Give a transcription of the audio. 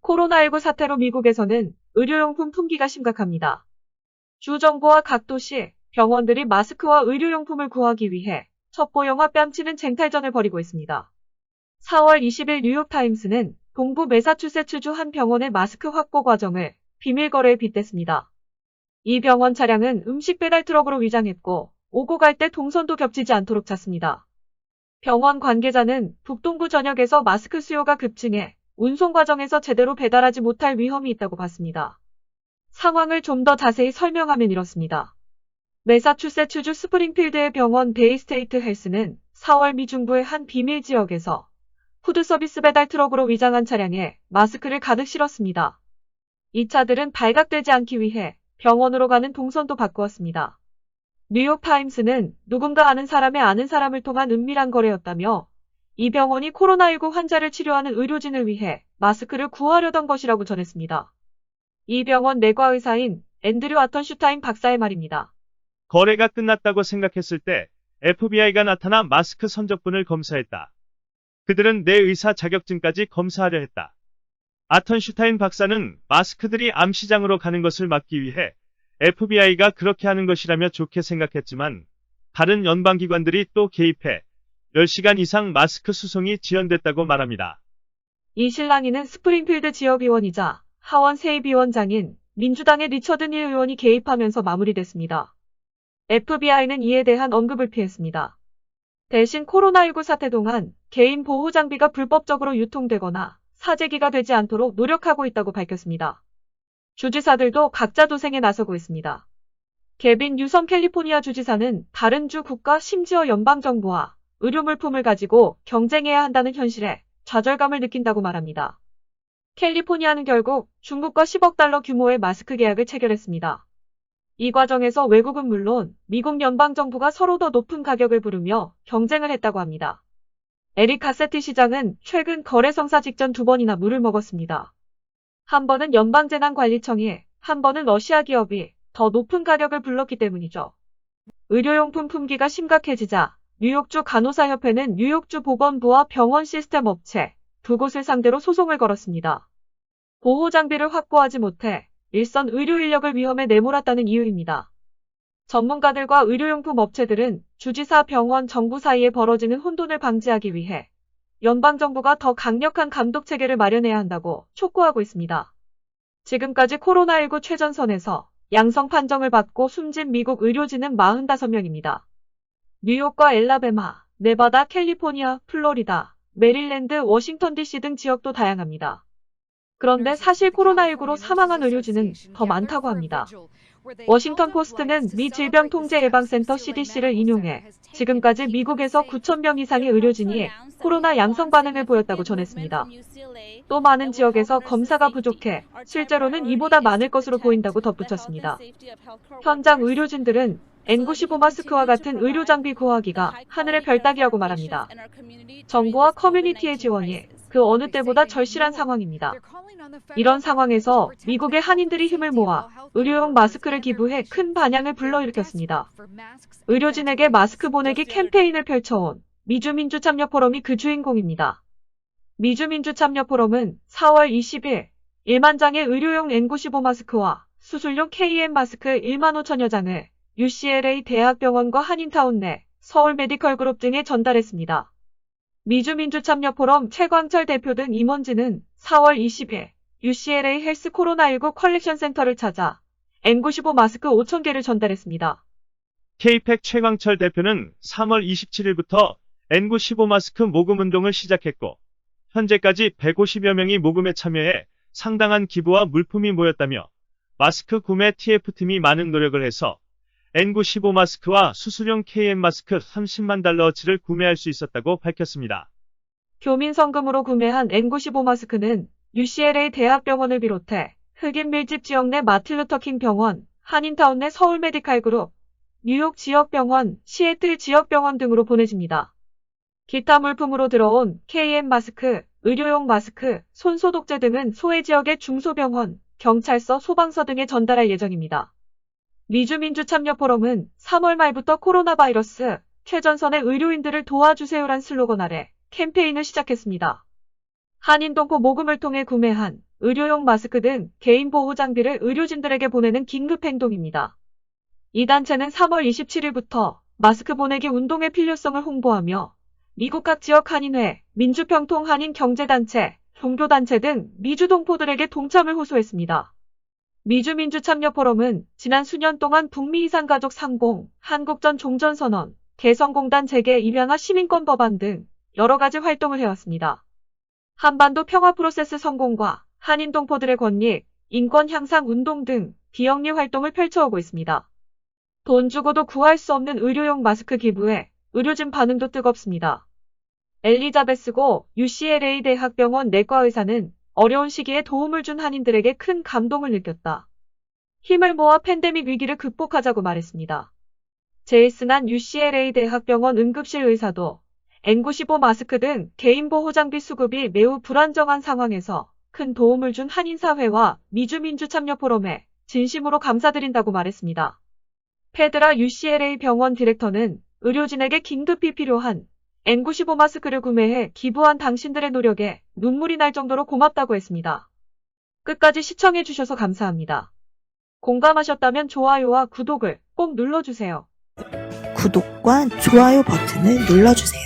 코로나19 사태로 미국에서는 의료용품 품귀가 심각합니다. 주 정부와 각 도시, 병원들이 마스크와 의료용품을 구하기 위해 첩보영화 뺨치는 쟁탈전을 벌이고 있습니다. 4월 20일 뉴욕타임스는 동부 매사추세츠주 한 병원의 마스크 확보 과정을 비밀 거래에 빗댔습니다. 이 병원 차량은 음식 배달 트럭으로 위장했고 오고 갈 때 동선도 겹치지 않도록 찼습니다. 병원 관계자는 북동부 전역에서 마스크 수요가 급증해 운송 과정에서 제대로 배달하지 못할 위험이 있다고 봤습니다. 상황을 좀 더 자세히 설명하면 이렇습니다. 매사추세츠주 스프링필드의 병원 베이스테이트 헬스는 4월 미중부의 한 비밀 지역에서 푸드서비스 배달 트럭으로 위장한 차량에 마스크를 가득 실었습니다. 이 차들은 발각되지 않기 위해 병원으로 가는 동선도 바꾸었습니다. 뉴욕타임스는 누군가 아는 사람의 아는 사람을 통한 은밀한 거래였다며 이 병원이 코로나19 환자를 치료하는 의료진을 위해 마스크를 구하려던 것이라고 전했습니다. 이 병원 내과의사인 앤드류 아턴슈타인 박사의 말입니다. 거래가 끝났다고 생각했을 때 FBI가 나타나 마스크 선적분을 검사했다. 그들은 내 의사 자격증까지 검사하려 했다. 아턴슈타인 박사는 마스크들이 암시장으로 가는 것을 막기 위해 FBI가 그렇게 하는 것이라며 좋게 생각했지만 다른 연방기관들이 또 개입해 10시간 이상 마스크 수송이 지연됐다고 말합니다. 이 실랑이는 스프링필드 지역의원이자 하원 세입위원장인 민주당의 리처드 닐 의원이 개입하면서 마무리됐습니다. FBI는 이에 대한 언급을 피했습니다. 대신 코로나19 사태 동안 개인 보호 장비가 불법적으로 유통되거나 사재기가 되지 않도록 노력하고 있다고 밝혔습니다. 주지사들도 각자 도생에 나서고 있습니다. 개빈 뉴섬 캘리포니아 주지사는 다른 주 국가 심지어 연방정부와 의료물품을 가지고 경쟁해야 한다는 현실에 좌절감을 느낀다고 말합니다. 캘리포니아는 결국 중국과 10억 달러 규모의 마스크 계약을 체결했습니다. 이 과정에서 외국은 물론 미국 연방정부가 서로 더 높은 가격을 부르며 경쟁을 했다고 합니다. 에릭 가세티 시장은 최근 거래 성사 직전 2번이나 물을 먹었습니다. 한 번은 연방재난관리청이, 한 번은 러시아 기업이 더 높은 가격을 불렀기 때문이죠. 의료용품 품귀가 심각해지자 뉴욕주 간호사협회는 뉴욕주 보건부와 병원 시스템 업체 두 곳을 상대로 소송을 걸었습니다. 보호장비를 확보하지 못해 일선 의료 인력을 위험에 내몰았다는 이유입니다. 전문가들과 의료용품 업체들은 주지사, 병원, 정부 사이에 벌어지는 혼돈을 방지하기 위해 연방정부가 더 강력한 감독 체계를 마련해야 한다고 촉구하고 있습니다. 지금까지 코로나19 최전선에서 양성 판정을 받고 숨진 미국 의료진은 45명입니다. 뉴욕과 엘라베마, 네바다, 캘리포니아, 플로리다, 메릴랜드, 워싱턴 DC 등 지역도 다양합니다. 그런데 사실 코로나19로 사망한 의료진은 더 많다고 합니다. 워싱턴 포스트는 미 질병통제예방센터 CDC를 인용해 지금까지 미국에서 9,000명 이상의 의료진이 코로나 양성 반응을 보였다고 전했습니다. 또 많은 지역에서 검사가 부족해 실제로는 이보다 많을 것으로 보인다고 덧붙였습니다. 현장 의료진들은 N95 마스크와 같은 의료 장비 구하기가 하늘의 별 따기라고 말합니다. 정부와 커뮤니티의 지원이 그 어느 때보다 절실한 상황입니다. 이런 상황에서 미국의 한인들이 힘을 모아 의료용 마스크를 기부해 큰 반향을 불러일으켰습니다. 의료진에게 마스크 보내기 캠페인을 펼쳐온 미주민주참여포럼이 그 주인공입니다. 미주민주참여포럼은 4월 20일 1만 장의 의료용 N95 마스크와 수술용 KM 마스크 1만 5천여 장을 UCLA 대학병원과 한인타운 내 서울 메디컬그룹 등에 전달했습니다. 미주민주참여포럼 최광철 대표 등 임원진은 4월 20일 UCLA 헬스 코로나19 컬렉션 센터를 찾아 N95 마스크 5,000개를 전달했습니다. K-팩 최광철 대표는 3월 27일부터 N95 마스크 모금 운동을 시작했고 현재까지 150여 명이 모금에 참여해 상당한 기부와 물품이 모였다며 마스크 구매 TF팀이 많은 노력을 해서 N95 마스크와 수술용 KM 마스크 30만 달러어치를 구매할 수 있었다고 밝혔습니다. 교민성금으로 구매한 N95 마스크는 UCLA 대학병원을 비롯해 흑인 밀집 지역 내 마틴루터킹 병원, 한인타운 내 서울 메디칼 그룹, 뉴욕 지역병원, 시애틀 지역병원 등으로 보내집니다. 기타 물품으로 들어온 KM 마스크, 의료용 마스크, 손소독제 등은 소외 지역의 중소병원, 경찰서, 소방서 등에 전달할 예정입니다. 미주민주참여포럼은 3월 말부터 코로나 바이러스 최전선의 의료인들을 도와주세요란 슬로건 아래 캠페인을 시작했습니다. 한인동포 모금을 통해 구매한 의료용 마스크 등 개인 보호 장비를 의료진들에게 보내는 긴급 행동입니다. 이 단체는 3월 27일부터 마스크 보내기 운동의 필요성을 홍보하며 미국 각 지역 한인회, 민주평통 한인경제단체, 종교단체 등 미주 동포들에게 동참을 호소했습니다. 미주민주참여포럼은 지난 수년 동안 북미 이산가족 상봉, 한국전 종전선언, 개성공단 재개 입양아 시민권 법안 등 여러 가지 활동을 해왔습니다. 한반도 평화 프로세스 성공과 한인 동포들의 권익, 인권 향상 운동 등 비영리 활동을 펼쳐오고 있습니다. 돈 주고도 구할 수 없는 의료용 마스크 기부에 의료진 반응도 뜨겁습니다. 엘리자베스고 UCLA 대학병원 내과의사는 어려운 시기에 도움을 준 한인들에게 큰 감동을 느꼈다. 힘을 모아 팬데믹 위기를 극복하자고 말했습니다. 제이슨한 UCLA 대학병원 응급실 의사도 N95 마스크 등 개인 보호 장비 수급이 매우 불안정한 상황에서 큰 도움을 준 한인사회와 미주민주참여포럼에 진심으로 감사드린다고 말했습니다. 페드라 UCLA 병원 디렉터는 의료진에게 긴급히 필요한 N95 마스크를 구매해 기부한 당신들의 노력에 눈물이 날 정도로 고맙다고 했습니다. 끝까지 시청해주셔서 감사합니다. 공감하셨다면 좋아요와 구독을 꼭 눌러주세요. 구독과 좋아요 버튼을 눌러주세요.